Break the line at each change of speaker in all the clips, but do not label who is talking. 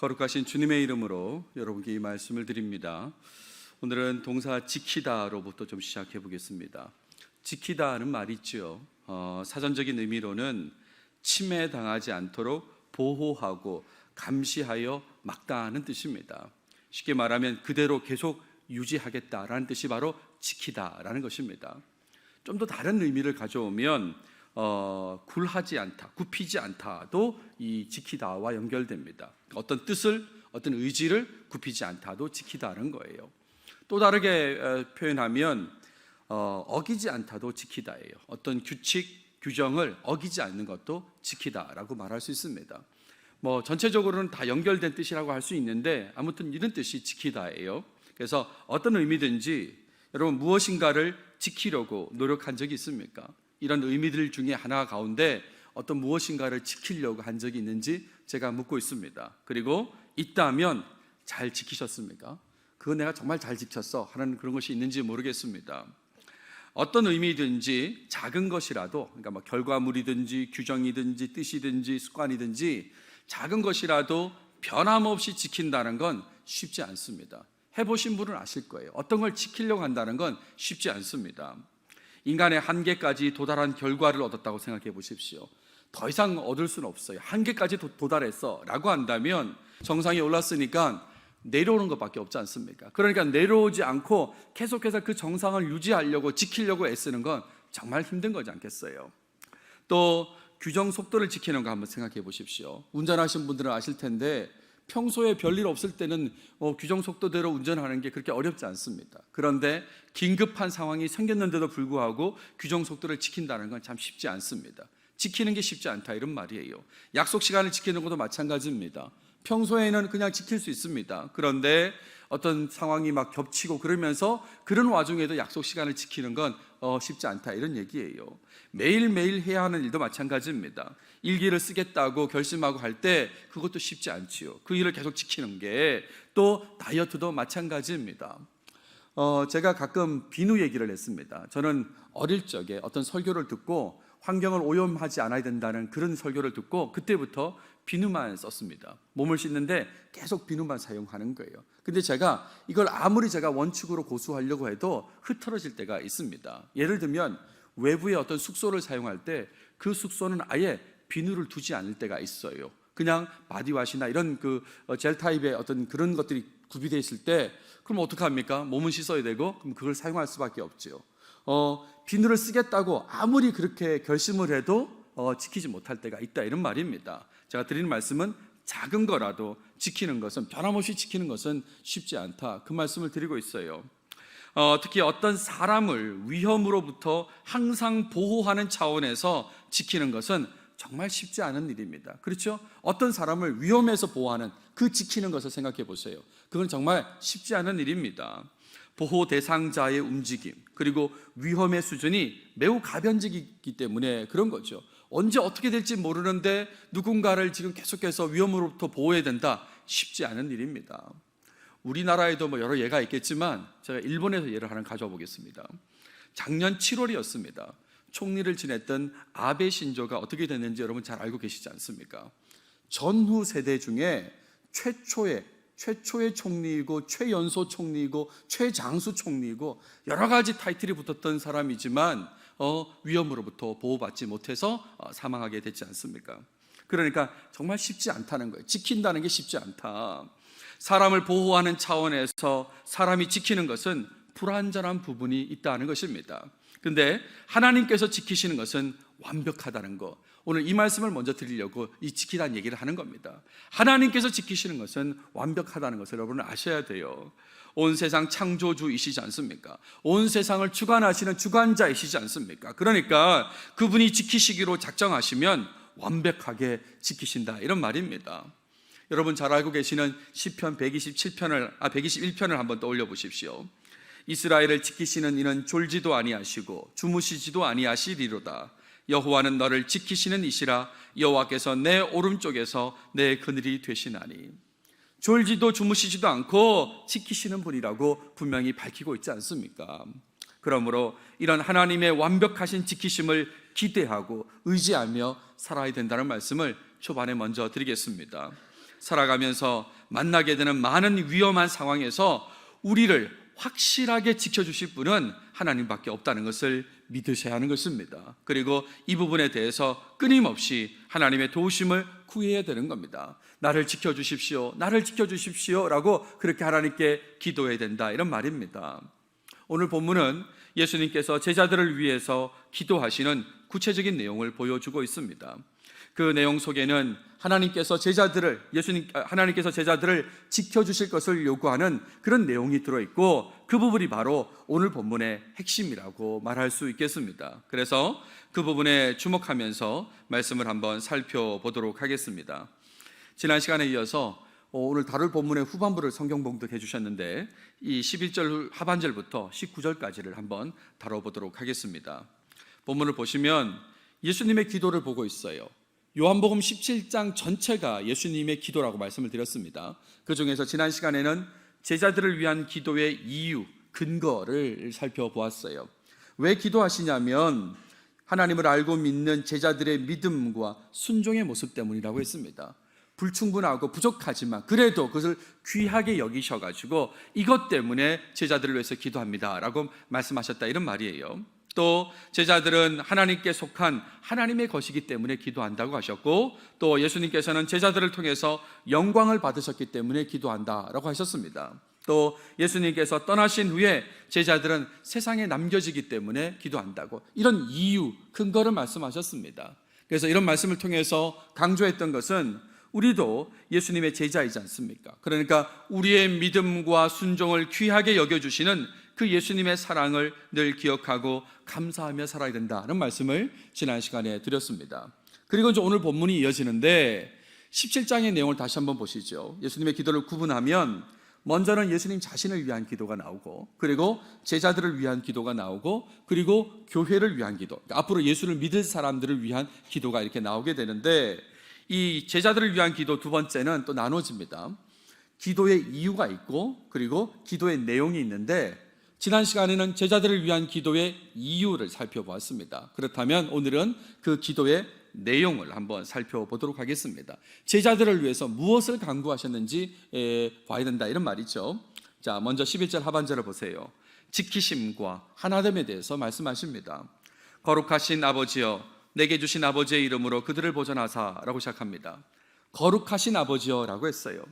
거룩하신 주님의 이름으로 여러분께 이 말씀을 드립니다. 오늘은 동사 지키다로부터 좀 시작해 보겠습니다. 지키다는 말이 있죠. 사전적인 의미로는 침해당하지 않도록 보호하고 감시하여 막다하는 뜻입니다. 쉽게 말하면 그대로 계속 유지하겠다라는 뜻이 바로 지키다라는 것입니다. 좀 더 다른 의미를 가져오면 굴하지 않다, 굽히지 않다도 이 지키다와 연결됩니다. 어떤 뜻을, 어떤 의지를 굽히지 않다도 지키다는 거예요. 또 다르게 표현하면 어기지 않다도 지키다예요. 어떤 규칙, 규정을 어기지 않는 것도 지키다라고 말할 수 있습니다. 전체적으로는 다 연결된 뜻이라고 할 수 있는데 아무튼 이런 뜻이 지키다예요. 그래서 어떤 의미든지 여러분 무엇인가를 지키려고 노력한 적이 있습니까? 이런 의미들 중에 하나 가운데 어떤 무엇인가를 지키려고 한 적이 있는지 제가 묻고 있습니다. 그리고 있다면 잘 지키셨습니까? 그거 내가 정말 잘 지켰어 하는 그런 것이 있는지 모르겠습니다. 어떤 의미든지 작은 것이라도, 그러니까 결과물이든지 규정이든지 뜻이든지 습관이든지 작은 것이라도 변함없이 지킨다는 건 쉽지 않습니다. 해보신 분은 아실 거예요. 어떤 걸 지키려고 한다는 건 쉽지 않습니다. 인간의 한계까지 도달한 결과를 얻었다고 생각해 보십시오. 더 이상 얻을 수는 없어요. 한계까지 도달했어 라고 한다면 정상에 올랐으니까 내려오는 것밖에 없지 않습니까? 그러니까 내려오지 않고 계속해서 그 정상을 유지하려고 지키려고 애쓰는 건 정말 힘든 거지 않겠어요? 또 규정 속도를 지키는 거 한번 생각해 보십시오. 운전하신 분들은 아실 텐데 평소에 별일 없을 때는 규정 속도대로 운전하는 게 그렇게 어렵지 않습니다. 그런데 긴급한 상황이 생겼는데도 불구하고 규정 속도를 지킨다는 건 참 쉽지 않습니다. 지키는 게 쉽지 않다 이런 말이에요. 약속 시간을 지키는 것도 마찬가지입니다. 평소에는 그냥 지킬 수 있습니다. 그런데 어떤 상황이 막 겹치고 그러면서 그런 와중에도 약속 시간을 지키는 건 쉽지 않다 이런 얘기예요. 매일매일 해야 하는 일도 마찬가지입니다. 일기를 쓰겠다고 결심하고 할 때 그것도 쉽지 않지요. 그 일을 계속 지키는 게 또 다이어트도 마찬가지입니다. 제가 가끔 비누 얘기를 했습니다. 저는 어릴 적에 어떤 설교를 듣고 환경을 오염하지 않아야 된다는 그런 설교를 듣고 그때부터 비누만 썼습니다. 몸을 씻는데 계속 비누만 사용하는 거예요. 근데 제가 이걸 아무리 제가 원칙으로 고수하려고 해도 흐트러질 때가 있습니다. 예를 들면 외부의 어떤 숙소를 사용할 때 그 숙소는 아예 비누를 두지 않을 때가 있어요. 그냥 바디워시나 이런 젤 타입의 어떤 그런 것들이 구비되어 있을 때 그럼 어떡합니까? 몸은 씻어야 되고 그럼 그걸 사용할 수밖에 없죠. 비누를 쓰겠다고 아무리 그렇게 결심을 해도 지키지 못할 때가 있다 이런 말입니다. 제가 드리는 말씀은 작은 거라도 지키는 것은, 변함없이 지키는 것은 쉽지 않다 그 말씀을 드리고 있어요. 특히 어떤 사람을 위험으로부터 항상 보호하는 차원에서 지키는 것은 정말 쉽지 않은 일입니다. 그렇죠? 어떤 사람을 위험에서 보호하는 그 지키는 것을 생각해 보세요. 그건 정말 쉽지 않은 일입니다. 보호 대상자의 움직임 그리고 위험의 수준이 매우 가변적이기 때문에 그런 거죠. 언제 어떻게 될지 모르는데 누군가를 지금 계속해서 위험으로부터 보호해야 된다, 쉽지 않은 일입니다. 우리나라에도 여러 예가 있겠지만 제가 일본에서 예를 하나 가져와 보겠습니다. 작년 7월이었습니다. 총리를 지냈던 아베 신조가 어떻게 됐는지 여러분 잘 알고 계시지 않습니까? 전후 세대 중에 최초의 총리이고 최연소 총리이고 최장수 총리이고 여러 가지 타이틀이 붙었던 사람이지만 위험으로부터 보호받지 못해서 사망하게 됐지 않습니까? 그러니까 정말 쉽지 않다는 거예요. 지킨다는 게 쉽지 않다. 사람을 보호하는 차원에서 사람이 지키는 것은 불완전한 부분이 있다는 것입니다. 근데 하나님께서 지키시는 것은 완벽하다는 거, 오늘 이 말씀을 먼저 드리려고 이 지키다는 얘기를 하는 겁니다. 하나님께서 지키시는 것은 완벽하다는 것을 여러분은 아셔야 돼요. 온 세상 창조주이시지 않습니까? 온 세상을 주관하시는 주관자이시지 않습니까? 그러니까 그분이 지키시기로 작정하시면 완벽하게 지키신다 이런 말입니다. 여러분 잘 알고 계시는 시편 121편을 한번 떠올려 보십시오. 이스라엘을 지키시는 이는 졸지도 아니하시고 주무시지도 아니하시리로다. 여호와는 너를 지키시는 이시라. 여호와께서 내 오른쪽에서 내 그늘이 되시나니. 졸지도 주무시지도 않고 지키시는 분이라고 분명히 밝히고 있지 않습니까? 그러므로 이런 하나님의 완벽하신 지키심을 기대하고 의지하며 살아야 된다는 말씀을 초반에 먼저 드리겠습니다. 살아가면서 만나게 되는 많은 위험한 상황에서 우리를 확실하게 지켜주실 분은 하나님밖에 없다는 것을 믿으셔야 하는 것입니다. 그리고 이 부분에 대해서 끊임없이 하나님의 도우심을 구해야 되는 겁니다. 나를 지켜주십시오, 나를 지켜주십시오 라고 그렇게 하나님께 기도해야 된다, 이런 말입니다. 오늘 본문은 예수님께서 제자들을 위해서 기도하시는 구체적인 내용을 보여주고 있습니다. 그 내용 속에는 하나님께서 제자들을 지켜주실 것을 요구하는 그런 내용이 들어있고, 그 부분이 바로 오늘 본문의 핵심이라고 말할 수 있겠습니다. 그래서 그 부분에 주목하면서 말씀을 한번 살펴보도록 하겠습니다. 지난 시간에 이어서 오늘 다룰 본문의 후반부를 성경 봉독해 주셨는데, 이 11절 하반절부터 19절까지를 한번 다뤄보도록 하겠습니다. 본문을 보시면 예수님의 기도를 보고 있어요. 요한복음 17장 전체가 예수님의 기도라고 말씀을 드렸습니다. 그 중에서 지난 시간에는 제자들을 위한 기도의 이유, 근거를 살펴보았어요. 왜 기도하시냐면 하나님을 알고 믿는 제자들의 믿음과 순종의 모습 때문이라고 했습니다. 불충분하고 부족하지만 그래도 그것을 귀하게 여기셔가지고 이것 때문에 제자들을 위해서 기도합니다 라고 말씀하셨다, 이런 말이에요. 또 제자들은 하나님께 속한 하나님의 것이기 때문에 기도한다고 하셨고, 또 예수님께서는 제자들을 통해서 영광을 받으셨기 때문에 기도한다라고 하셨습니다. 또 예수님께서 떠나신 후에 제자들은 세상에 남겨지기 때문에 기도한다고, 이런 이유, 근거를 말씀하셨습니다. 그래서 이런 말씀을 통해서 강조했던 것은 우리도 예수님의 제자이지 않습니까? 그러니까 우리의 믿음과 순종을 귀하게 여겨주시는 그 예수님의 사랑을 늘 기억하고 감사하며 살아야 된다는 말씀을 지난 시간에 드렸습니다. 그리고 이제 오늘 본문이 이어지는데 17장의 내용을 다시 한번 보시죠. 예수님의 기도를 구분하면 먼저는 예수님 자신을 위한 기도가 나오고, 그리고 제자들을 위한 기도가 나오고, 그리고 교회를 위한 기도, 앞으로 예수를 믿을 사람들을 위한 기도가 이렇게 나오게 되는데, 이 제자들을 위한 기도 두 번째는 또 나눠집니다. 기도의 이유가 있고 그리고 기도의 내용이 있는데, 지난 시간에는 제자들을 위한 기도의 이유를 살펴보았습니다. 그렇다면 오늘은 그 기도의 내용을 한번 살펴보도록 하겠습니다. 제자들을 위해서 무엇을 간구하셨는지 봐야 된다, 이런 말이죠. 자, 먼저 11절 하반절을 보세요. 지키심과 하나됨에 대해서 말씀하십니다. 거룩하신 아버지여, 내게 주신 아버지의 이름으로 그들을 보존하사 라고 시작합니다. 거룩하신 아버지여 라고 했어요.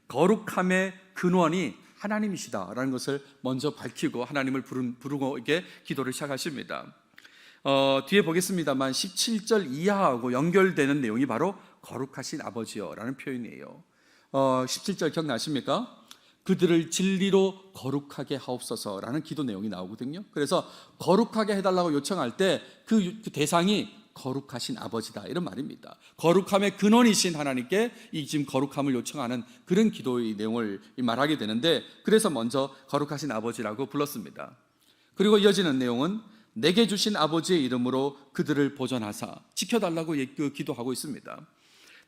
거룩함의 근원이 하나님이시다라는 것을 먼저 밝히고 하나님을 부르고 이렇게 기도를 시작하십니다. 뒤에 보겠습니다만 17절 이하하고 연결되는 내용이 바로 거룩하신 아버지여라는 표현이에요. 17절 기억나십니까? 그들을 진리로 거룩하게 하옵소서라는 기도 내용이 나오거든요. 그래서 거룩하게 해달라고 요청할 때 그 대상이 거룩하신 아버지다, 이런 말입니다. 거룩함의 근원이신 하나님께 이 지금 거룩함을 요청하는 그런 기도의 내용을 말하게 되는데, 그래서 먼저 거룩하신 아버지라고 불렀습니다. 그리고 이어지는 내용은 내게 주신 아버지의 이름으로 그들을 보존하사, 지켜달라고 기도하고 있습니다.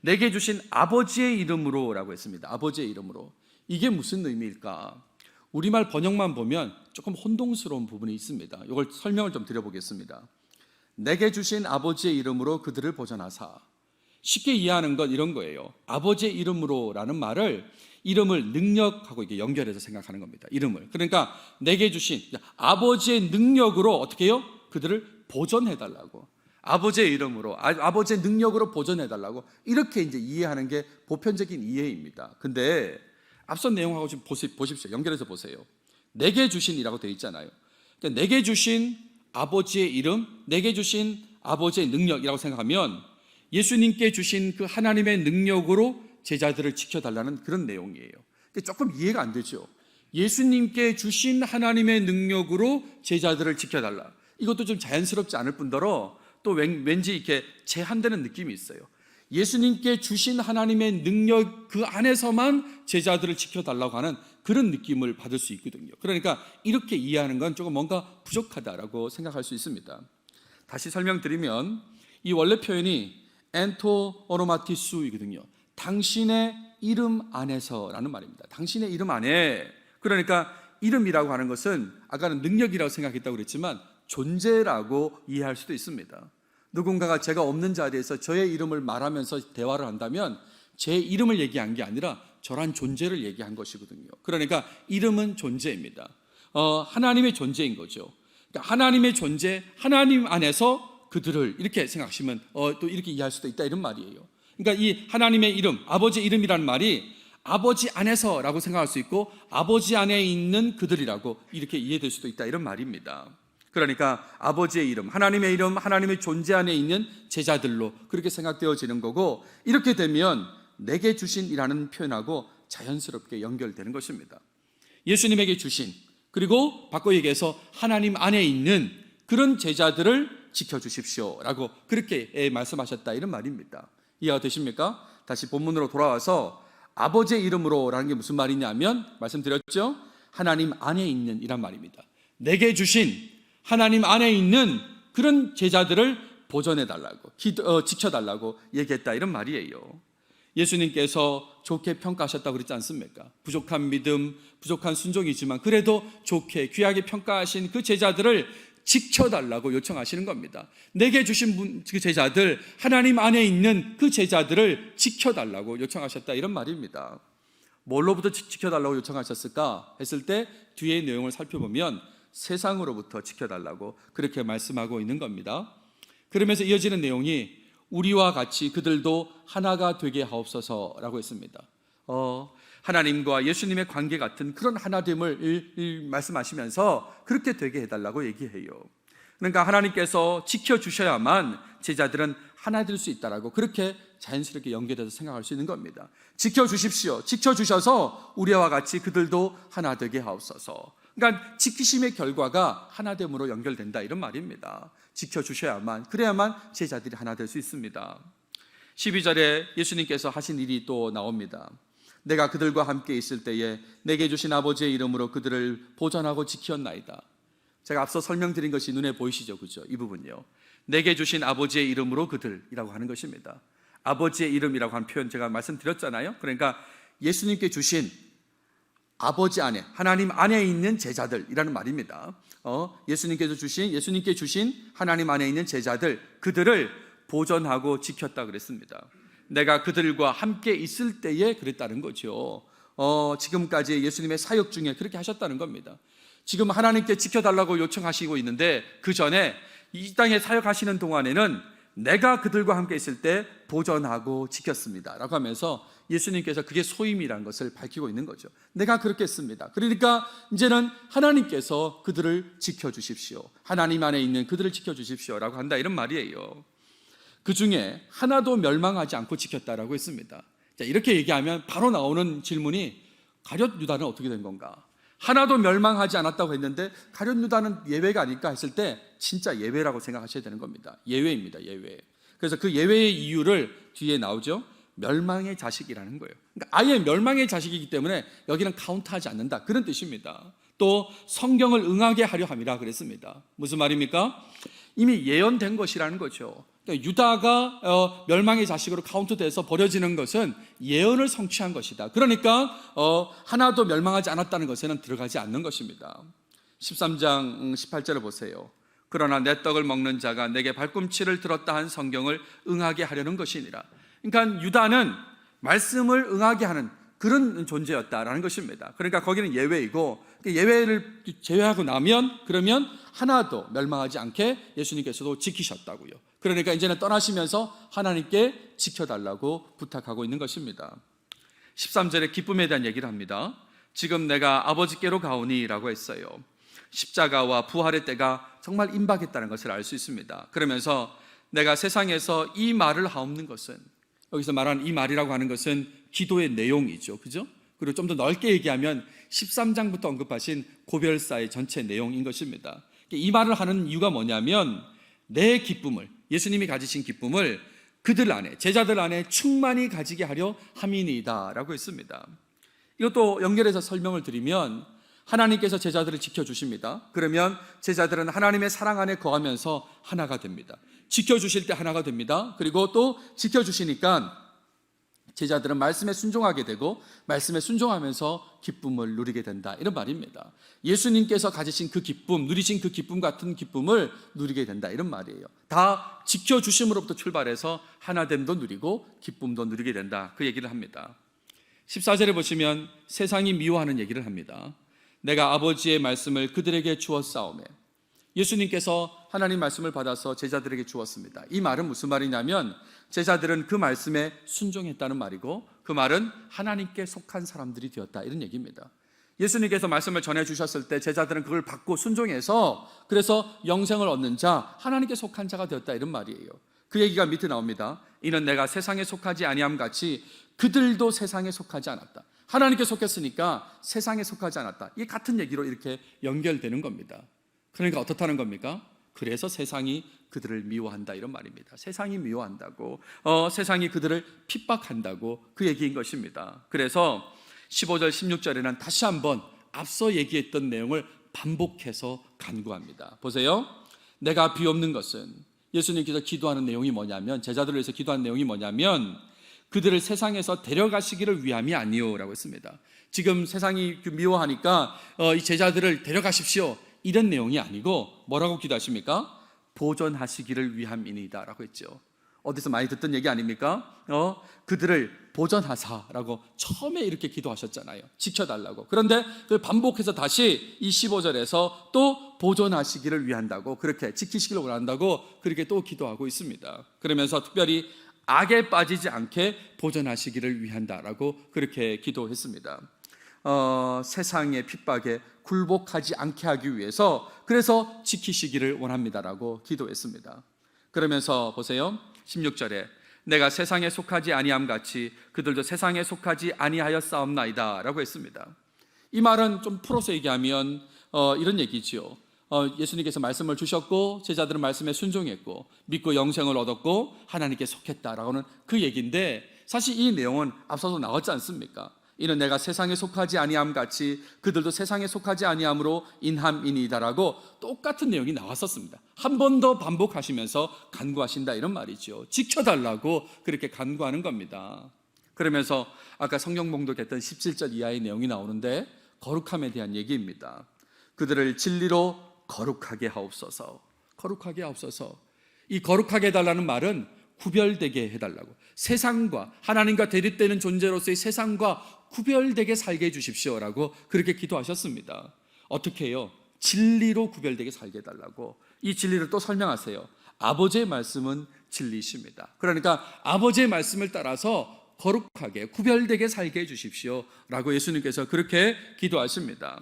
내게 주신 아버지의 이름으로 라고 했습니다. 아버지의 이름으로. 이게 무슨 의미일까? 우리말 번역만 보면 조금 혼동스러운 부분이 있습니다. 이걸 설명을 좀 드려보겠습니다. 내게 주신 아버지의 이름으로 그들을 보존하사. 쉽게 이해하는 건 이런 거예요. 아버지의 이름으로 라는 말을, 이름을 능력하고 이렇게 연결해서 생각하는 겁니다. 이름을. 그러니까 내게 주신 아버지의 능력으로 어떻게 해요? 그들을 보존해달라고. 아버지의 이름으로, 아버지의 능력으로 보존해달라고, 이렇게 이제 이해하는 게 보편적인 이해입니다. 근데 앞선 내용하고 좀 보십시오. 연결해서 보세요. 내게 주신이라고 되어 있잖아요. 그러니까 내게 주신 아버지의 이름, 내게 주신 아버지의 능력이라고 생각하면 예수님께 주신 그 하나님의 능력으로 제자들을 지켜달라는 그런 내용이에요. 조금 이해가 안 되죠. 예수님께 주신 하나님의 능력으로 제자들을 지켜달라. 이것도 좀 자연스럽지 않을 뿐더러 또 왠지 이렇게 제한되는 느낌이 있어요. 예수님께 주신 하나님의 능력 그 안에서만 제자들을 지켜달라고 하는 그런 느낌을 받을 수 있거든요. 그러니까 이렇게 이해하는 건 조금 뭔가 부족하다라고 생각할 수 있습니다. 다시 설명드리면 이 원래 표현이 엔토 오노마티수이거든요. 당신의 이름 안에서라는 말입니다. 당신의 이름 안에. 그러니까 이름이라고 하는 것은 아까는 능력이라고 생각했다고 그랬지만 존재라고 이해할 수도 있습니다. 누군가가 제가 없는 자리에서 저의 이름을 말하면서 대화를 한다면 제 이름을 얘기한 게 아니라 저란 존재를 얘기한 것이거든요. 그러니까 이름은 존재입니다. 하나님의 존재인 거죠. 그러니까 하나님의 존재, 하나님 안에서 그들을 이렇게 생각하시면 또 이렇게 이해할 수도 있다 이런 말이에요. 그러니까 이 하나님의 이름, 아버지 이름이라는 말이 아버지 안에서라고 생각할 수 있고 아버지 안에 있는 그들이라고 이렇게 이해될 수도 있다 이런 말입니다. 그러니까 아버지의 이름, 하나님의 존재 안에 있는 제자들로 그렇게 생각되어지는 거고, 이렇게 되면 내게 주신이라는 표현하고 자연스럽게 연결되는 것입니다. 예수님에게 주신, 그리고 바꿔 얘기해서 하나님 안에 있는 그런 제자들을 지켜주십시오라고 그렇게 말씀하셨다 이런 말입니다. 이해가 되십니까? 다시 본문으로 돌아와서 아버지의 이름으로라는 게 무슨 말이냐면, 말씀드렸죠? 하나님 안에 있는 이란 말입니다. 내게 주신 하나님 안에 있는 그런 제자들을 보존해달라고, 지켜달라고 얘기했다 이런 말이에요. 예수님께서 좋게 평가하셨다고 그랬지 않습니까? 부족한 믿음, 부족한 순종이지만 그래도 좋게 귀하게 평가하신 그 제자들을 지켜달라고 요청하시는 겁니다. 내게 주신 그 제자들, 하나님 안에 있는 그 제자들을 지켜달라고 요청하셨다 이런 말입니다. 뭘로부터 지켜달라고 요청하셨을까 했을 때 뒤의 내용을 살펴보면 세상으로부터 지켜달라고 그렇게 말씀하고 있는 겁니다. 그러면서 이어지는 내용이 우리와 같이 그들도 하나가 되게 하옵소서라고 했습니다. 하나님과 예수님의 관계 같은 그런 하나됨을 말씀하시면서 그렇게 되게 해달라고 얘기해요. 그러니까 하나님께서 지켜주셔야만 제자들은 하나 될 수 있다라고 그렇게 자연스럽게 연결해서 생각할 수 있는 겁니다. 지켜주십시오. 지켜주셔서 우리와 같이 그들도 하나 되게 하옵소서. 그러니까 지키심의 결과가 하나됨으로 연결된다 이런 말입니다. 지켜주셔야만, 그래야만 제자들이 하나 될 수 있습니다. 12절에 예수님께서 하신 일이 또 나옵니다. 내가 그들과 함께 있을 때에 내게 주신 아버지의 이름으로 그들을 보존하고 지켰나이다. 제가 앞서 설명드린 것이 눈에 보이시죠? 그죠? 이 부분요. 내게 주신 아버지의 이름으로 그들이라고 하는 것입니다. 아버지의 이름이라고 한 표현 제가 말씀드렸잖아요. 그러니까 예수님께 주신 아버지 안에, 하나님 안에 있는 제자들이라는 말입니다. 예수님께 주신 하나님 안에 있는 제자들, 그들을 보존하고 지켰다 그랬습니다. 내가 그들과 함께 있을 때에 그랬다는 거죠. 지금까지 예수님의 사역 중에 그렇게 하셨다는 겁니다. 지금 하나님께 지켜달라고 요청하시고 있는데 그 전에 이 땅에 사역하시는 동안에는 내가 그들과 함께 있을 때 보존하고 지켰습니다 라고 하면서 예수님께서 그게 소임이라는 것을 밝히고 있는 거죠. 내가 그렇게 했습니다. 그러니까 이제는 하나님께서 그들을 지켜주십시오, 하나님 안에 있는 그들을 지켜주십시오 라고 한다 이런 말이에요. 그 중에 하나도 멸망하지 않고 지켰다라고 했습니다. 자, 이렇게 얘기하면 바로 나오는 질문이 가룟 유다는 어떻게 된 건가? 하나도 멸망하지 않았다고 했는데 가룟 유다는 예외가 아닐까 했을 때 진짜 예외라고 생각하셔야 되는 겁니다. 예외입니다. 예외. 그래서 그 예외의 이유를 뒤에 나오죠. 멸망의 자식이라는 거예요. 그러니까 아예 멸망의 자식이기 때문에 여기는 카운트하지 않는다 그런 뜻입니다. 또 성경을 응하게 하려 함이라 그랬습니다. 무슨 말입니까? 이미 예언된 것이라는 거죠. 그러니까 유다가 멸망의 자식으로 카운트돼서 버려지는 것은 예언을 성취한 것이다. 그러니까 하나도 멸망하지 않았다는 것에는 들어가지 않는 것입니다. 13장 18절을 보세요. 그러나 내 떡을 먹는 자가 내게 발꿈치를 들었다 한 성경을 응하게 하려는 것이니라. 그러니까 유다는 말씀을 응하게 하는 그런 존재였다라는 것입니다. 그러니까 거기는 예외이고, 예외를 제외하고 나면 그러면 하나도 멸망하지 않게 예수님께서도 지키셨다고요. 그러니까 이제는 떠나시면서 하나님께 지켜달라고 부탁하고 있는 것입니다. 13절에 기쁨에 대한 얘기를 합니다. 지금 내가 아버지께로 가오니 라고 했어요. 십자가와 부활의 때가 정말 임박했다는 것을 알 수 있습니다. 그러면서 내가 세상에서 이 말을 하옵는 것은, 여기서 말하는 이 말이라고 하는 것은 기도의 내용이죠. 그죠? 그리고 좀 더 넓게 얘기하면 13장부터 언급하신 고별사의 전체 내용인 것입니다. 이 말을 하는 이유가 뭐냐면 내 기쁨을, 예수님이 가지신 기쁨을 그들 안에, 제자들 안에 충만히 가지게 하려 함이니이다 라고 했습니다. 이것도 연결해서 설명을 드리면 하나님께서 제자들을 지켜주십니다. 그러면 제자들은 하나님의 사랑 안에 거하면서 하나가 됩니다. 지켜주실 때 하나가 됩니다. 그리고 또 지켜주시니까 제자들은 말씀에 순종하게 되고 말씀에 순종하면서 기쁨을 누리게 된다, 이런 말입니다. 예수님께서 가지신 그 기쁨, 누리신 그 기쁨 같은 기쁨을 누리게 된다, 이런 말이에요. 다 지켜주심으로부터 출발해서 하나됨도 누리고 기쁨도 누리게 된다, 그 얘기를 합니다. 14절에 보시면 세상이 미워하는 얘기를 합니다. 내가 아버지의 말씀을 그들에게 주었사오매. 예수님께서 하나님 말씀을 받아서 제자들에게 주었습니다. 이 말은 무슨 말이냐면 제자들은 그 말씀에 순종했다는 말이고, 그 말은 하나님께 속한 사람들이 되었다, 이런 얘기입니다. 예수님께서 말씀을 전해주셨을 때 제자들은 그걸 받고 순종해서 그래서 영생을 얻는 자, 하나님께 속한 자가 되었다, 이런 말이에요. 그 얘기가 밑에 나옵니다. 이는 내가 세상에 속하지 아니함 같이 그들도 세상에 속하지 않았다. 하나님께 속했으니까 세상에 속하지 않았다. 이 같은 얘기로 이렇게 연결되는 겁니다. 그러니까 어떻다는 겁니까? 그래서 세상이 그들을 미워한다, 이런 말입니다. 세상이 미워한다고, 세상이 그들을 핍박한다고, 그 얘기인 것입니다. 그래서 15절 16절에는 다시 한번 앞서 얘기했던 내용을 반복해서 간구합니다. 보세요. 내가 비옵는 것은, 예수님께서 기도하는 내용이 뭐냐면, 제자들을 위해서 기도하는 내용이 뭐냐면 그들을 세상에서 데려가시기를 위함이 아니오라고 했습니다. 지금 세상이 미워하니까 이 제자들을 데려가십시오, 이런 내용이 아니고 뭐라고 기도하십니까? 보존하시기를 위함이니이다 라고 했죠. 어디서 많이 듣던 얘기 아닙니까? 그들을 보존하사라고 처음에 이렇게 기도하셨잖아요. 지켜달라고. 그런데 그 반복해서 다시 이 15절에서 또 보존하시기를 위한다고, 그렇게 지키시기를 원한다고 그렇게 또 기도하고 있습니다. 그러면서 특별히 악에 빠지지 않게 보존하시기를 위한다라고 그렇게 기도했습니다. 세상의 핍박에 굴복하지 않게 하기 위해서 그래서 지키시기를 원합니다라고 기도했습니다. 그러면서 보세요. 16절에 내가 세상에 속하지 아니함 같이 그들도 세상에 속하지 아니하였사옵나이다 라고 했습니다. 이 말은 좀 풀어서 얘기하면 이런 얘기지요. 예수님께서 말씀을 주셨고 제자들은 말씀에 순종했고 믿고 영생을 얻었고 하나님께 속했다라고는 그 얘기인데, 사실 이 내용은 앞서서 나왔지 않습니까? 이는 내가 세상에 속하지 아니함 같이 그들도 세상에 속하지 아니함으로 인함이니이다라고 똑같은 내용이 나왔었습니다. 한 번 더 반복하시면서 간구하신다, 이런 말이죠. 지켜달라고 그렇게 간구하는 겁니다. 그러면서 아까 성경 봉독했던 17절 이하의 내용이 나오는데 거룩함에 대한 얘기입니다. 그들을 진리로 거룩하게 하옵소서. 거룩하게 하옵소서. 이 거룩하게 해달라는 말은 구별되게 해달라고, 세상과 하나님과 대립되는 존재로서의 세상과 구별되게 살게 해주십시오라고 그렇게 기도하셨습니다. 어떻게 해요? 진리로 구별되게 살게 해달라고. 이 진리를 또 설명하세요. 아버지의 말씀은 진리십니다. 그러니까 아버지의 말씀을 따라서 거룩하게 구별되게 살게 해주십시오라고 예수님께서 그렇게 기도하십니다.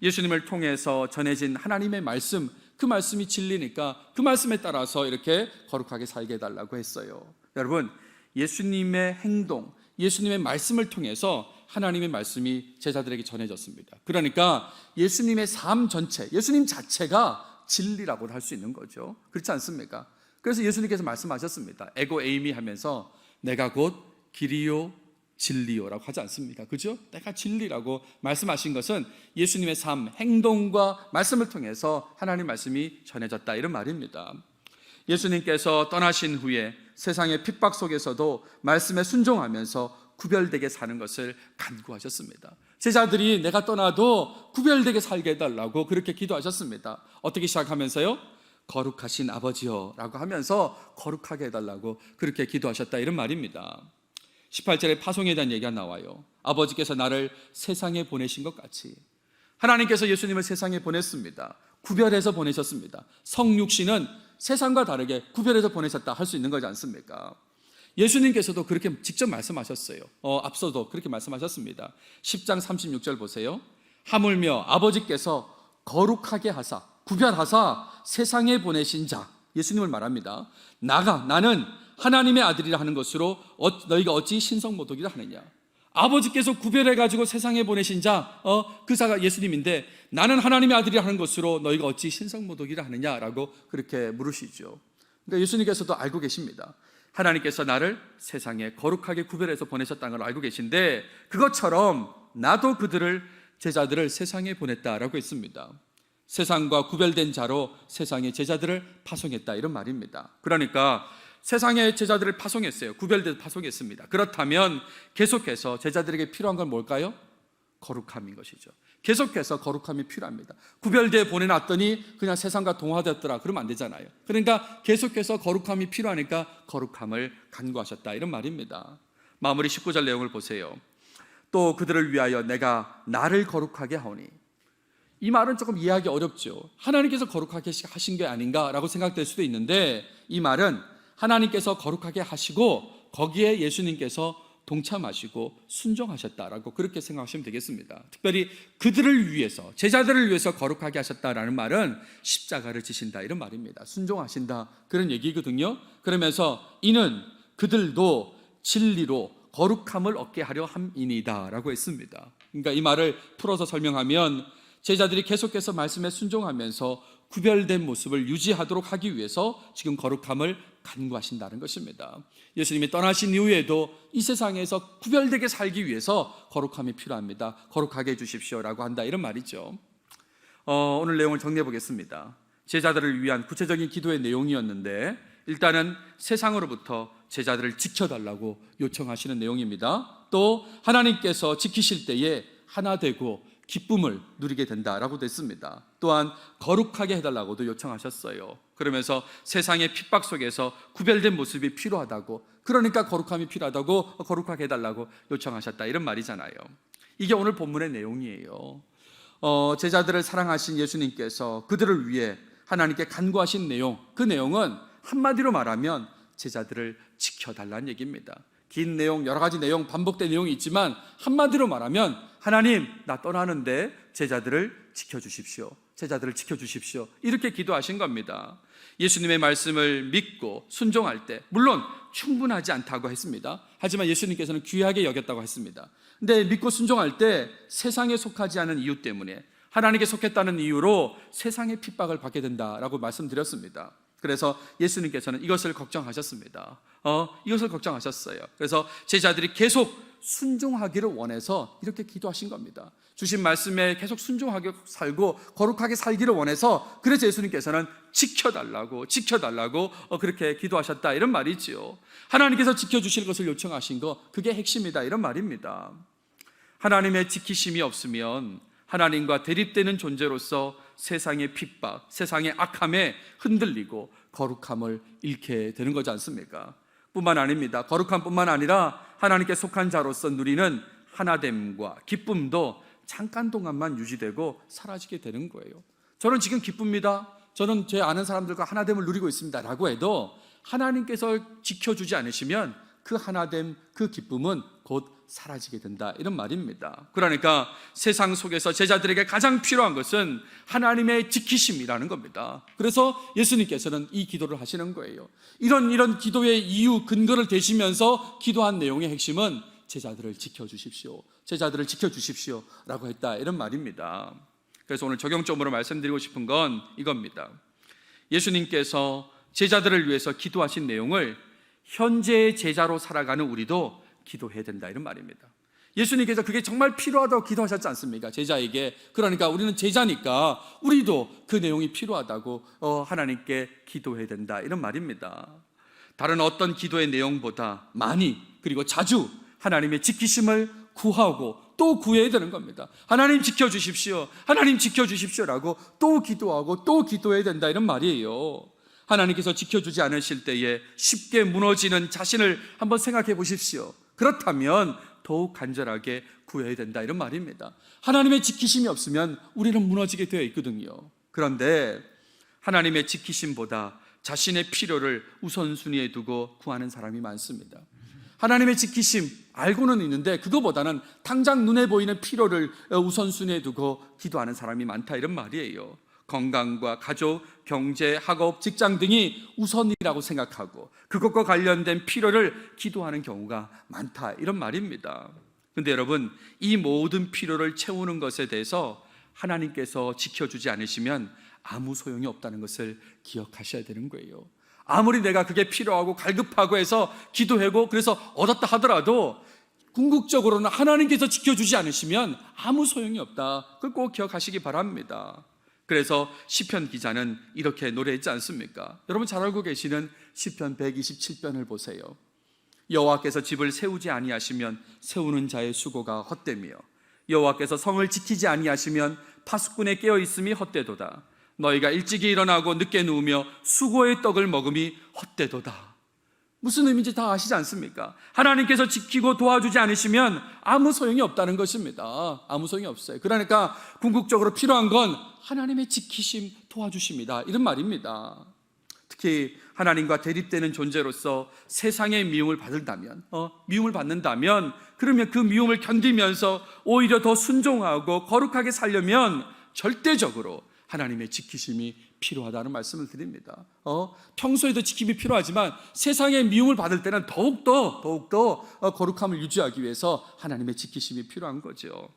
예수님을 통해서 전해진 하나님의 말씀, 그 말씀이 진리니까 그 말씀에 따라서 이렇게 거룩하게 살게 해달라고 했어요. 여러분, 예수님의 행동, 예수님의 말씀을 통해서 하나님의 말씀이 제자들에게 전해졌습니다. 그러니까 예수님의 삶 전체, 예수님 자체가 진리라고 할 수 있는 거죠. 그렇지 않습니까? 그래서 예수님께서 말씀하셨습니다. 에고 에이미 하면서 내가 곧 길이요 진리요라고 하지 않습니까? 그죠? 내가 진리라고 말씀하신 것은 예수님의 삶, 행동과 말씀을 통해서 하나님 말씀이 전해졌다, 이런 말입니다. 예수님께서 떠나신 후에 세상의 핍박 속에서도 말씀에 순종하면서 구별되게 사는 것을 간구하셨습니다. 제자들이 내가 떠나도 구별되게 살게 해달라고 그렇게 기도하셨습니다. 어떻게 시작하면서요? 거룩하신 아버지요 라고 하면서 거룩하게 해달라고 그렇게 기도하셨다, 이런 말입니다. 18절에 파송에 대한 얘기가 나와요. 아버지께서 나를 세상에 보내신 것 같이 하나님께서 예수님을 세상에 보냈습니다. 구별해서 보내셨습니다. 성육신은 세상과 다르게 구별해서 보내셨다 할 수 있는 거지 않습니까? 예수님께서도 그렇게 직접 말씀하셨어요. 앞서도 그렇게 말씀하셨습니다. 10장 36절 보세요. 하물며 아버지께서 거룩하게 하사 구별하사 세상에 보내신 자, 예수님을 말합니다. 나는 하나님의 아들이라 하는 것으로 너희가 어찌 신성모독이라 하느냐. 아버지께서 구별해가지고 세상에 보내신 자, 그 자가 예수님인데 나는 하나님의 아들이라 하는 것으로 너희가 어찌 신성모독이라 하느냐라고 그렇게 물으시죠. 그러니까 예수님께서도 알고 계십니다. 하나님께서 나를 세상에 거룩하게 구별해서 보내셨다는 걸 알고 계신데 그것처럼 나도 제자들을 세상에 보냈다라고 했습니다. 세상과 구별된 자로 세상에 제자들을 파송했다, 이런 말입니다. 그러니까 세상의 제자들을 파송했어요. 구별돼서 파송했습니다. 그렇다면 계속해서 제자들에게 필요한 건 뭘까요? 거룩함인 것이죠. 계속해서 거룩함이 필요합니다. 구별돼 보내놨더니 그냥 세상과 동화되었더라 그러면 안 되잖아요. 그러니까 계속해서 거룩함이 필요하니까 거룩함을 간구하셨다 이런 말입니다. 마무리 19절 내용을 보세요. 또 그들을 위하여 내가 나를 거룩하게 하오니. 이 말은 조금 이해하기 어렵죠. 하나님께서 거룩하게 하신 게 아닌가라고 생각될 수도 있는데, 이 말은 하나님께서 거룩하게 하시고 거기에 예수님께서 동참하시고 순종하셨다라고 그렇게 생각하시면 되겠습니다. 특별히 그들을 위해서, 제자들을 위해서 거룩하게 하셨다라는 말은 십자가를 지신다 이런 말입니다. 순종하신다 그런 얘기거든요. 그러면서 이는 그들도 진리로 거룩함을 얻게 하려 함이니이다 라고 했습니다. 그러니까 이 말을 풀어서 설명하면 제자들이 계속해서 말씀에 순종하면서 구별된 모습을 유지하도록 하기 위해서 지금 거룩함을 간구하신다는 것입니다. 예수님이 떠나신 이후에도 이 세상에서 구별되게 살기 위해서 거룩함이 필요합니다. 거룩하게 해주십시오라고 한다 이런 말이죠. 오늘 내용을 정리해 보겠습니다. 제자들을 위한 구체적인 기도의 내용이었는데, 일단은 세상으로부터 제자들을 지켜달라고 요청하시는 내용입니다. 또 하나님께서 지키실 때에 하나 되고 기쁨을 누리게 된다라고 됐습니다. 또한 거룩하게 해달라고도 요청하셨어요. 그러면서 세상의 핍박 속에서 구별된 모습이 필요하다고, 그러니까 거룩함이 필요하다고 거룩하게 해달라고 요청하셨다 이런 말이잖아요. 이게 오늘 본문의 내용이에요. 제자들을 사랑하신 예수님께서 그들을 위해 하나님께 간구하신 내용, 그 내용은 한마디로 말하면 제자들을 지켜달라는 얘기입니다. 긴 내용, 여러 가지 내용, 반복된 내용이 있지만 한마디로 말하면 하나님, 나 떠나는데 제자들을 지켜주십시오. 제자들을 지켜주십시오. 이렇게 기도하신 겁니다. 예수님의 말씀을 믿고 순종할 때, 물론 충분하지 않다고 했습니다. 하지만 예수님께서는 귀하게 여겼다고 했습니다. 근데 믿고 순종할 때 세상에 속하지 않은 이유 때문에, 하나님께 속했다는 이유로 세상의 핍박을 받게 된다라고 말씀드렸습니다. 그래서 예수님께서는 이것을 걱정하셨습니다. 이것을 걱정하셨어요. 그래서 제자들이 계속 순종하기를 원해서 이렇게 기도하신 겁니다. 주신 말씀에 계속 순종하게 살고 거룩하게 살기를 원해서, 그래서 예수님께서는 지켜달라고 그렇게 기도하셨다 이런 말이지요. 하나님께서 지켜주실 것을 요청하신 거, 그게 핵심이다 이런 말입니다. 하나님의 지키심이 없으면 하나님과 대립되는 존재로서 세상의 핍박, 세상의 악함에 흔들리고 거룩함을 잃게 되는 거지 않습니까? 뿐만 아닙니다. 거룩함뿐만 아니라 하나님께 속한 자로서 누리는 하나됨과 기쁨도 잠깐 동안만 유지되고 사라지게 되는 거예요. 저는 지금 기쁩니다. 저는 제 아는 사람들과 하나됨을 누리고 있습니다 라고 해도 하나님께서 지켜주지 않으시면 그 하나됨, 그 기쁨은 곧 사라지게 된다 이런 말입니다. 그러니까 세상 속에서 제자들에게 가장 필요한 것은 하나님의 지키심이라는 겁니다. 그래서 예수님께서는 이 기도를 하시는 거예요. 이런 기도의 이유, 근거를 대시면서 기도한 내용의 핵심은 제자들을 지켜주십시오, 제자들을 지켜주십시오 라고 했다 이런 말입니다. 그래서 오늘 적용점으로 말씀드리고 싶은 건 이겁니다. 예수님께서 제자들을 위해서 기도하신 내용을 현재의 제자로 살아가는 우리도 기도해야 된다 이런 말입니다. 예수님께서 그게 정말 필요하다고 기도하셨지 않습니까? 제자에게. 그러니까 우리는 제자니까 우리도 그 내용이 필요하다고 하나님께 기도해야 된다 이런 말입니다. 다른 어떤 기도의 내용보다 많이, 그리고 자주 하나님의 지키심을 구하고 또 구해야 되는 겁니다. 하나님 지켜주십시오, 하나님 지켜주십시오라고 또 기도하고 또 기도해야 된다 이런 말이에요. 하나님께서 지켜주지 않으실 때에 쉽게 무너지는 자신을 한번 생각해 보십시오. 그렇다면 더욱 간절하게 구해야 된다 이런 말입니다. 하나님의 지키심이 없으면 우리는 무너지게 되어 있거든요. 그런데 하나님의 지키심보다 자신의 필요를 우선순위에 두고 구하는 사람이 많습니다. 하나님의 지키심 알고는 있는데 그거보다는 당장 눈에 보이는 필요를 우선순위에 두고 기도하는 사람이 많다 이런 말이에요. 건강과 가족, 경제, 학업, 직장 등이 우선이라고 생각하고 그것과 관련된 필요를 기도하는 경우가 많다 이런 말입니다. 그런데 여러분, 이 모든 필요를 채우는 것에 대해서 하나님께서 지켜주지 않으시면 아무 소용이 없다는 것을 기억하셔야 되는 거예요. 아무리 내가 그게 필요하고 갈급하고 해서 기도하고 그래서 얻었다 하더라도 궁극적으로는 하나님께서 지켜주지 않으시면 아무 소용이 없다. 그걸 꼭 기억하시기 바랍니다. 그래서 시편 기자는 이렇게 노래했지 않습니까? 여러분 잘 알고 계시는 시편 127편을 보세요. 여호와께서 집을 세우지 아니하시면 세우는 자의 수고가 헛되며 여호와께서 성을 지키지 아니하시면 파수꾼의 깨어있음이 헛되도다. 너희가 일찍이 일어나고 늦게 누우며 수고의 떡을 먹음이 헛되도다. 무슨 의미인지 다 아시지 않습니까? 하나님께서 지키고 도와주지 않으시면 아무 소용이 없다는 것입니다. 아무 소용이 없어요. 그러니까 궁극적으로 필요한 건 하나님의 지키심, 도와주십니다, 이런 말입니다. 특히 하나님과 대립되는 존재로서 세상의 미움을 받는다면 그러면 그 미움을 견디면서 오히려 더 순종하고 거룩하게 살려면 절대적으로 하나님의 지키심이 필요하다는 말씀을 드립니다. 평소에도 지킴이 필요하지만 세상의 미움을 받을 때는 더욱더 거룩함을 유지하기 위해서 하나님의 지키심이 필요한 거죠.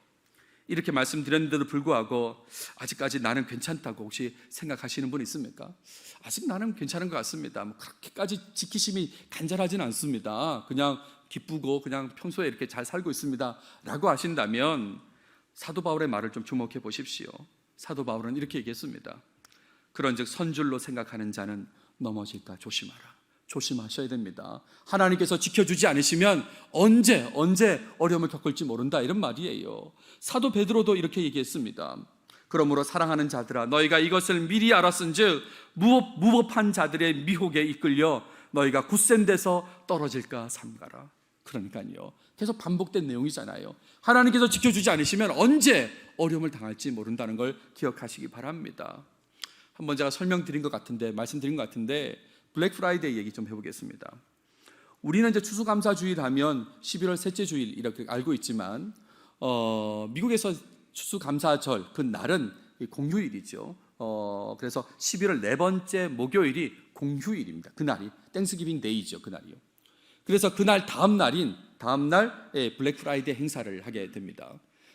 이렇게 말씀드렸는데도 불구하고 아직까지 나는 괜찮다고 혹시 생각하시는 분 있습니까? 아직 나는 괜찮은 것 같습니다. 그렇게까지 지키심이 간절하지는 않습니다. 그냥 기쁘고 그냥 평소에 이렇게 잘 살고 있습니다 라고 하신다면 사도 바울의 말을 좀 주목해 보십시오. 사도 바울은 이렇게 얘기했습니다. 그런즉 선줄로 생각하는 자는 넘어질까 조심하라. 조심하셔야 됩니다. 하나님께서 지켜주지 않으시면 언제 어려움을 겪을지 모른다, 이런 말이에요. 사도 베드로도 이렇게 얘기했습니다. 그러므로 사랑하는 자들아, 너희가 이것을 미리 알았은즉 무법한 자들의 미혹에 이끌려 너희가 굳센 데서 떨어질까 삼가라. 그러니까요, 계속 반복된 내용이잖아요. 하나님께서 지켜주지 않으시면 언제 어려움을 당할지 모른다는 걸 기억하시기 바랍니다. 한번 제가 말씀드린 것 같은데 블랙 프라이데이 얘기 좀 해보겠습니다. 우리는 이제 추수감사주일 하면 11월 셋째 주일 이렇게 알고 있지만 미국에서 추수감사절 그 날은 공휴일이죠. 그래서 11월 네 번째 목요일이 공휴일입니다. 그날이 땡스기빙 데이죠. 그날이요. 그래서 그날 다음 날 블랙 프라이데이 행사를 하게 됩니다.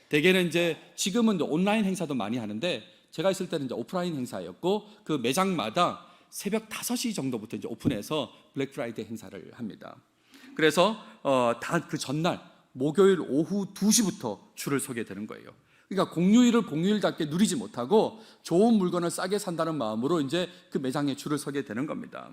대개는 이제 지금은 온라인 행사도 많이 하는데 제가 있을 때는 이제 오프라인 행사였고 그 매장마다 새벽 5시 정도부터 이제 오픈해서 블랙 프라이데이 행사를 합니다. 그래서 다 그 전날 목요일 오후 2시부터 줄을 서게 되는 거예요. 그러니까 공휴일을 공휴일답게 누리지 못하고 좋은 물건을 싸게 산다는 마음으로 이제 그 매장에 줄을 서게 되는 겁니다.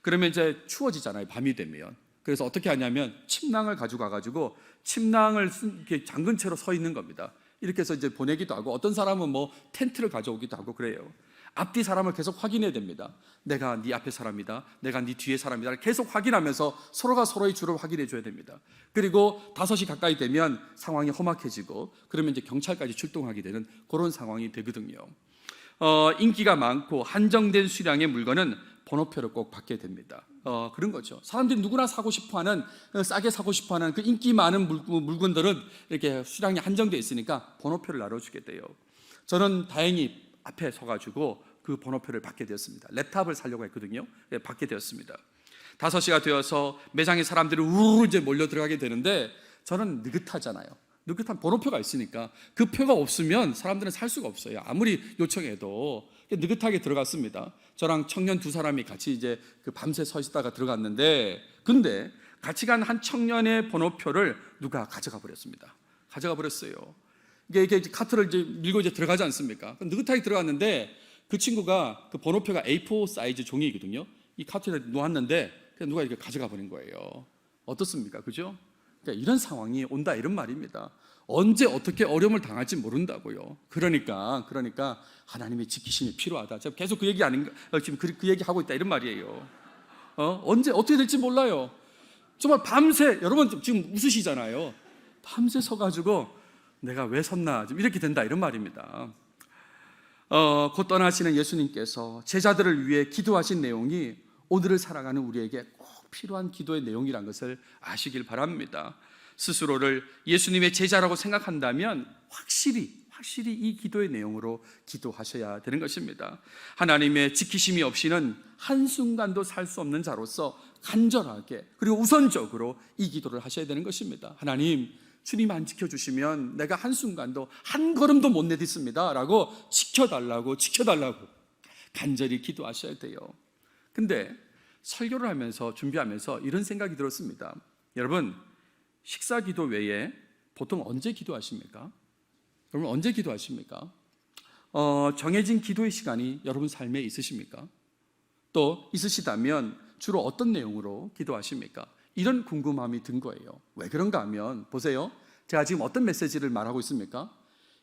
그러면 이제 추워지잖아요, 밤이 되면. 그래서 어떻게 하냐면 침낭을 가지고 침낭을 이렇게 잠근 채로 서 있는 겁니다. 이렇게 해서 이제 보내기도 하고 어떤 사람은 뭐 텐트를 가져오기도 하고 그래요. 앞뒤 사람을 계속 확인해야 됩니다. 내가 네 앞에 사람이다, 내가 네 뒤에 사람이다, 계속 확인하면서 서로가 서로의 줄을 확인해 줘야 됩니다. 그리고 5시 가까이 되면 상황이 험악해지고 그러면 이제 경찰까지 출동하게 되는 그런 상황이 되거든요. 인기가 많고 한정된 수량의 물건은 번호표를 꼭 받게 됩니다. 그런 거죠. 사람들이 누구나 사고 싶어하는, 싸게 사고 싶어하는 그 인기 많은 물건들은 이렇게 수량이 한정되어 있으니까 번호표를 나눠주게 돼요. 저는 다행히 앞에 서가지고 그 번호표를 받게 되었습니다. 랩탑을 사려고 했거든요. 받게 되었습니다. 5시가 되어서 매장에 사람들이 우르르 이제 몰려 들어가게 되는데 저는 느긋하잖아요. 느긋한 번호표가 있으니까 그 표가 없으면 사람들은 살 수가 없어요. 아무리 요청해도. 느긋하게 들어갔습니다. 저랑 청년 2사람이 같이 이제 그 밤새 서 있다가 들어갔는데 근데 같이 간 한 청년의 번호표를 누가 가져가 버렸습니다. 가져가 버렸어요. 이게 카트를 이제 밀고 이제 들어가지 않습니까? 느긋하게 들어갔는데 그 친구가 그 번호표가 A4 사이즈 종이거든요. 이 카트에 놓았는데 그냥 누가 이렇게 가져가 버린 거예요. 어떻습니까? 그죠? 그러니까 이런 상황이 온다, 이런 말입니다. 언제 어떻게 어려움을 당할지 모른다고요. 그러니까 하나님의 지키심이 필요하다. 제가 계속 그 얘기 아닌가, 지금 그 얘기 하고 있다, 이런 말이에요. 언제 어떻게 될지 몰라요. 정말 밤새, 여러분 지금 웃으시잖아요. 밤새 서가지고 내가 왜 섰나, 좀 이렇게 된다, 이런 말입니다. 곧 떠나시는 예수님께서 제자들을 위해 기도하신 내용이 오늘을 살아가는 우리에게 꼭 필요한 기도의 내용이라는 것을 아시길 바랍니다. 스스로를 예수님의 제자라고 생각한다면 확실히 이 기도의 내용으로 기도하셔야 되는 것입니다. 하나님의 지키심이 없이는 한순간도 살 수 없는 자로서 간절하게 그리고 우선적으로 이 기도를 하셔야 되는 것입니다. 하나님, 주님 안 지켜주시면 내가 한순간도 한 걸음도 못 내딛습니다 라고 지켜달라고 간절히 기도하셔야 돼요. 근데 설교를 하면서 준비하면서 이런 생각이 들었습니다. 여러분, 식사 기도 외에 보통 언제 기도하십니까? 여러분 언제 기도하십니까? 정해진 기도의 시간이 여러분 삶에 있으십니까? 또 있으시다면 주로 어떤 내용으로 기도하십니까? 이런 궁금함이 든 거예요. 왜 그런가 하면 보세요. 제가 지금 어떤 메시지를 말하고 있습니까?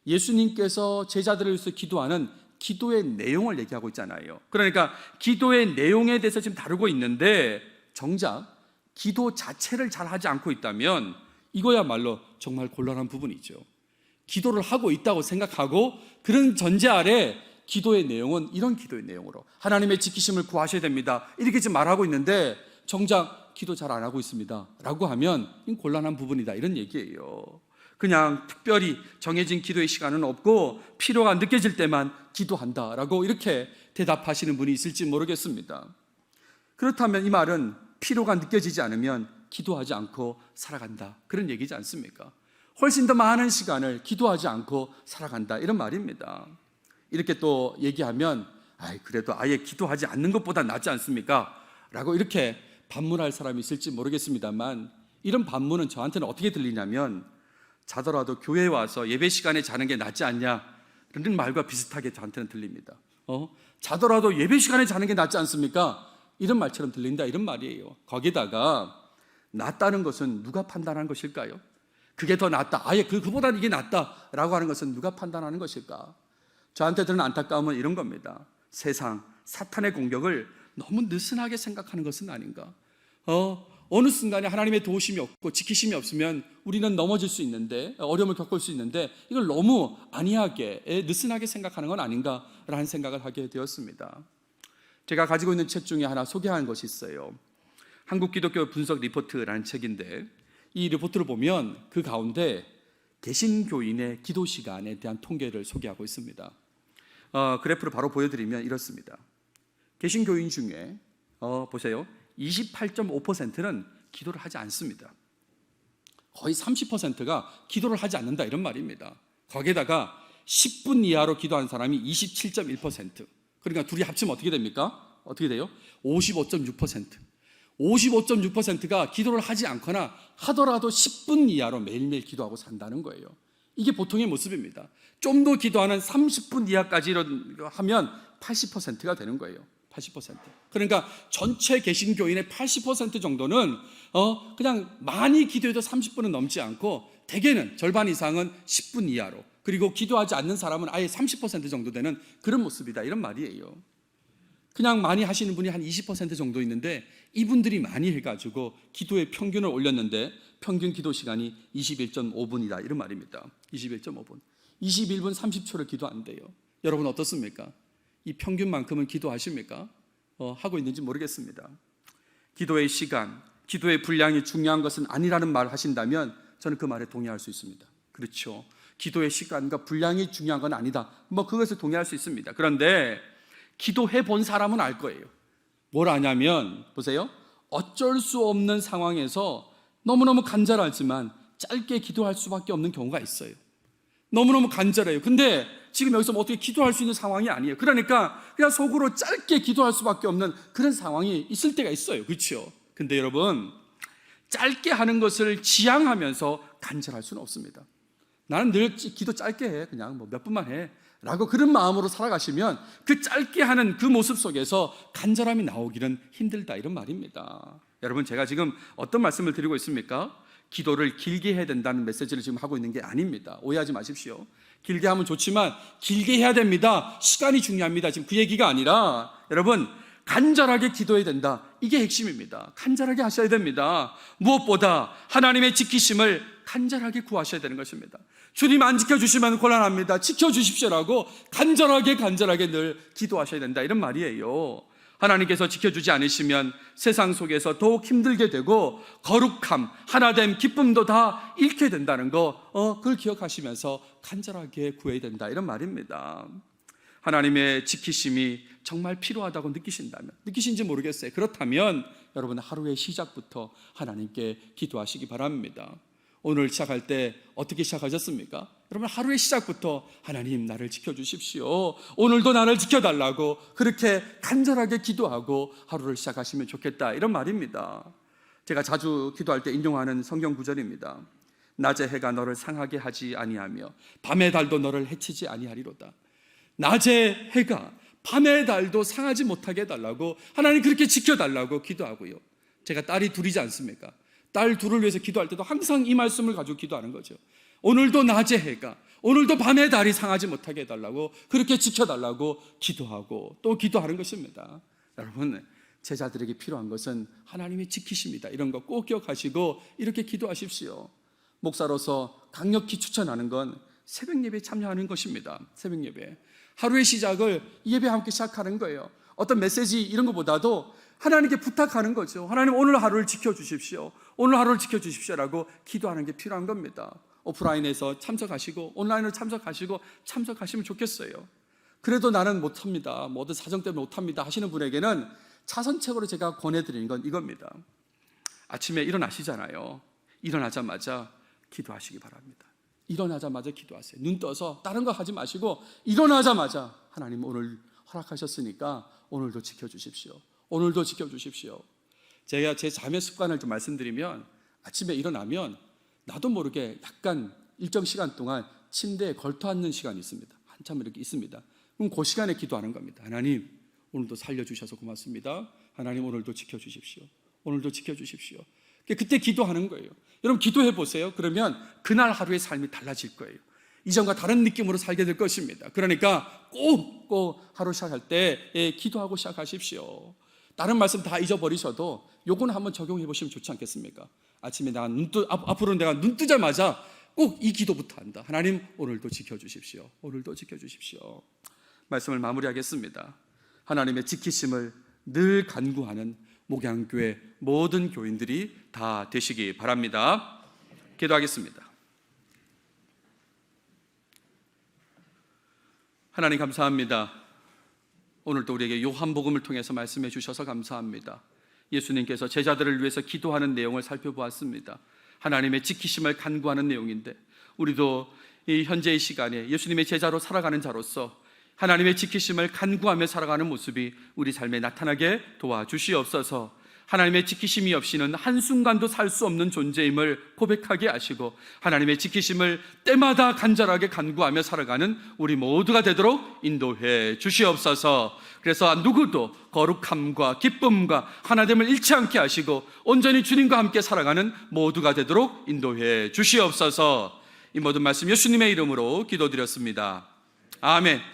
예수님께서 제자들을 위해서 기도하는 기도의 내용을 얘기하고 있잖아요. 그러니까 기도의 내용에 대해서 지금 다루고 있는데 정작 기도 자체를 잘 하지 않고 있다면 이거야말로 정말 곤란한 부분이죠. 기도를 하고 있다고 생각하고 그런 전제 아래 기도의 내용은 이런 기도의 내용으로 하나님의 지키심을 구하셔야 됩니다, 이렇게 지금 말하고 있는데 정작 기도 잘 안 하고 있습니다 라고 하면 이건 곤란한 부분이다, 이런 얘기예요. 그냥 특별히 정해진 기도의 시간은 없고 필요가 느껴질 때만 기도한다라고 이렇게 대답하시는 분이 있을지 모르겠습니다. 그렇다면 이 말은 필요가 느껴지지 않으면 기도하지 않고 살아간다, 그런 얘기지 않습니까? 훨씬 더 많은 시간을 기도하지 않고 살아간다, 이런 말입니다. 이렇게 또 얘기하면 그래도 아예 기도하지 않는 것보다 낫지 않습니까? 라고 이렇게 반문할 사람이 있을지 모르겠습니다만 이런 반문은 저한테는 어떻게 들리냐면 자더라도 교회에 와서 예배 시간에 자는 게 낫지 않냐, 이런 말과 비슷하게 저한테는 들립니다. 자더라도 예배 시간에 자는 게 낫지 않습니까? 이런 말처럼 들린다, 이런 말이에요. 거기다가 낫다는 것은 누가 판단한 것일까요? 그게 더 낫다, 아예 그보다 이게 낫다라고 하는 것은 누가 판단하는 것일까? 저한테 드는 안타까움은 이런 겁니다. 세상, 사탄의 공격을 너무 느슨하게 생각하는 것은 아닌가? 어느 순간에 하나님의 도우심이 없고 지키심이 없으면 우리는 넘어질 수 있는데, 어려움을 겪을 수 있는데 이걸 너무 안이하게 느슨하게 생각하는 건 아닌가라는 생각을 하게 되었습니다. 제가 가지고 있는 책 중에 하나 소개한 것이 있어요. 한국 기독교 분석 리포트라는 책인데 이 리포트를 보면 그 가운데 개신교인의 기도 시간에 대한 통계를 소개하고 있습니다. 그래프를 바로 보여드리면 이렇습니다. 개신교인 중에 보세요, 28.5%는 기도를 하지 않습니다. 거의 30%가 기도를 하지 않는다, 이런 말입니다. 거기에다가 10분 이하로 기도하는 사람이 27.1%. 그러니까 둘이 합치면 어떻게 됩니까? 어떻게 돼요? 55.6%. 55.6%가 기도를 하지 않거나 하더라도 10분 이하로 매일매일 기도하고 산다는 거예요. 이게 보통의 모습입니다. 좀 더 기도하는 30분 이하까지 하면 80%가 되는 거예요. 80%. 그러니까 전체 개신교인의 80% 정도는 그냥 많이 기도해도 30분은 넘지 않고 대개는 절반 이상은 10분 이하로, 그리고 기도하지 않는 사람은 아예 30% 정도 되는 그런 모습이다, 이런 말이에요. 그냥 많이 하시는 분이 한 20% 정도 있는데 이분들이 많이 해가지고 기도의 평균을 올렸는데 평균 기도 시간이 21.5분이다, 이런 말입니다. 21.5분. 21분 30초를 기도한대요. 여러분 어떻습니까? 이 평균만큼은 기도하십니까? 하고 있는지 모르겠습니다. 기도의 시간, 기도의 분량이 중요한 것은 아니라는 말을 하신다면 저는 그 말에 동의할 수 있습니다. 그렇죠. 기도의 시간과 분량이 중요한 건 아니다, 그것을 동의할 수 있습니다. 그런데 기도해 본 사람은 알 거예요. 뭘 아냐면 보세요, 어쩔 수 없는 상황에서 너무너무 간절하지만 짧게 기도할 수밖에 없는 경우가 있어요. 너무너무 간절해요. 근데 지금 여기서 어떻게 기도할 수 있는 상황이 아니에요. 그러니까 그냥 속으로 짧게 기도할 수밖에 없는 그런 상황이 있을 때가 있어요. 그렇죠? 근데 여러분, 짧게 하는 것을 지향하면서 간절할 수는 없습니다. 나는 늘 기도 짧게 해, 그냥 몇 분만 해 라고 그런 마음으로 살아가시면 그 짧게 하는 그 모습 속에서 간절함이 나오기는 힘들다, 이런 말입니다. 여러분, 제가 지금 어떤 말씀을 드리고 있습니까? 기도를 길게 해야 된다는 메시지를 지금 하고 있는 게 아닙니다. 오해하지 마십시오. 길게 하면 좋지만 길게 해야 됩니다, 시간이 중요합니다, 지금 그 얘기가 아니라 여러분, 간절하게 기도해야 된다, 이게 핵심입니다. 간절하게 하셔야 됩니다. 무엇보다 하나님의 지키심을 간절하게 구하셔야 되는 것입니다. 주님 안 지켜주시면 곤란합니다, 지켜주십시오라고 간절하게 늘 기도하셔야 된다, 이런 말이에요. 하나님께서 지켜주지 않으시면 세상 속에서 더욱 힘들게 되고 거룩함, 하나됨, 기쁨도 다 잃게 된다는 거, 그걸 기억하시면서 간절하게 구해야 된다, 이런 말입니다. 하나님의 지키심이 정말 필요하다고 느끼신다면, 느끼신지 모르겠어요. 그렇다면 여러분, 하루의 시작부터 하나님께 기도하시기 바랍니다. 오늘 시작할 때 어떻게 시작하셨습니까? 여러분, 하루의 시작부터 하나님 나를 지켜주십시오, 오늘도 나를 지켜달라고 그렇게 간절하게 기도하고 하루를 시작하시면 좋겠다, 이런 말입니다. 제가 자주 기도할 때 인용하는 성경 구절입니다. 낮의 해가 너를 상하게 하지 아니하며 밤의 달도 너를 해치지 아니하리로다. 낮의 해가 밤의 달도 상하지 못하게 해달라고, 하나님 그렇게 지켜달라고 기도하고요. 제가 딸이 둘이지 않습니까? 딸 둘을 위해서 기도할 때도 항상 이 말씀을 가지고 기도하는 거죠. 오늘도 낮의 해가, 오늘도 밤의 달이 상하지 못하게 해달라고, 그렇게 지켜달라고 기도하고 또 기도하는 것입니다. 여러분, 제자들에게 필요한 것은 하나님의 지키십니다. 이런 거 꼭 기억하시고 이렇게 기도하십시오. 목사로서 강력히 추천하는 건 새벽 예배에 참여하는 것입니다. 새벽 예배, 하루의 시작을 예배와 함께 시작하는 거예요. 어떤 메시지 이런 것보다도 하나님께 부탁하는 거죠. 하나님, 오늘 하루를 지켜주십시오. 오늘 하루를 지켜주십시오라고 기도하는 게 필요한 겁니다. 오프라인에서 참석하시고 온라인으로 참석하시면 좋겠어요. 그래도 나는 못합니다, 모든 사정 때문에 못합니다 하시는 분에게는 차선책으로 제가 권해드리는 건 이겁니다. 아침에 일어나시잖아요. 일어나자마자 기도하시기 바랍니다. 일어나자마자 기도하세요. 눈 떠서 다른 거 하지 마시고 일어나자마자 하나님 오늘 허락하셨으니까 오늘도 지켜주십시오. 오늘도 지켜주십시오. 제가 제 잠의 습관을 좀 말씀드리면, 아침에 일어나면 나도 모르게 약간 일정 시간 동안 침대에 걸터 앉는 시간이 있습니다. 한참 이렇게 있습니다. 그럼 그 시간에 기도하는 겁니다. 하나님, 오늘도 살려주셔서 고맙습니다. 하나님, 오늘도 지켜주십시오. 오늘도 지켜주십시오. 그때 기도하는 거예요. 여러분, 기도해 보세요. 그러면 그날 하루의 삶이 달라질 거예요. 이전과 다른 느낌으로 살게 될 것입니다. 그러니까 꼭 하루 시작할 때 기도하고 시작하십시오. 다른 말씀 다 잊어버리셔도 요거는 한번 적용해 보시면 좋지 않겠습니까? 아침에 앞으로 내가 눈 뜨자마자 꼭 이 기도부터 한다. 하나님, 오늘도 지켜주십시오. 오늘도 지켜주십시오. 말씀을 마무리하겠습니다. 하나님의 지키심을 늘 간구하는 목양교회 모든 교인들이 다 되시기 바랍니다. 기도하겠습니다. 하나님, 감사합니다. 오늘도 우리에게 요한복음을 통해서 말씀해 주셔서 감사합니다. 예수님께서 제자들을 위해서 기도하는 내용을 살펴보았습니다. 하나님의 지키심을 간구하는 내용인데, 우리도 이 현재의 시간에 예수님의 제자로 살아가는 자로서 하나님의 지키심을 간구하며 살아가는 모습이 우리 삶에 나타나게 도와주시옵소서. 하나님의 지키심이 없이는 한순간도 살 수 없는 존재임을 고백하게 하시고, 하나님의 지키심을 때마다 간절하게 간구하며 살아가는 우리 모두가 되도록 인도해 주시옵소서. 그래서 누구도 거룩함과 기쁨과 하나됨을 잃지 않게 하시고 온전히 주님과 함께 살아가는 모두가 되도록 인도해 주시옵소서. 이 모든 말씀 예수님의 이름으로 기도드렸습니다. 아멘.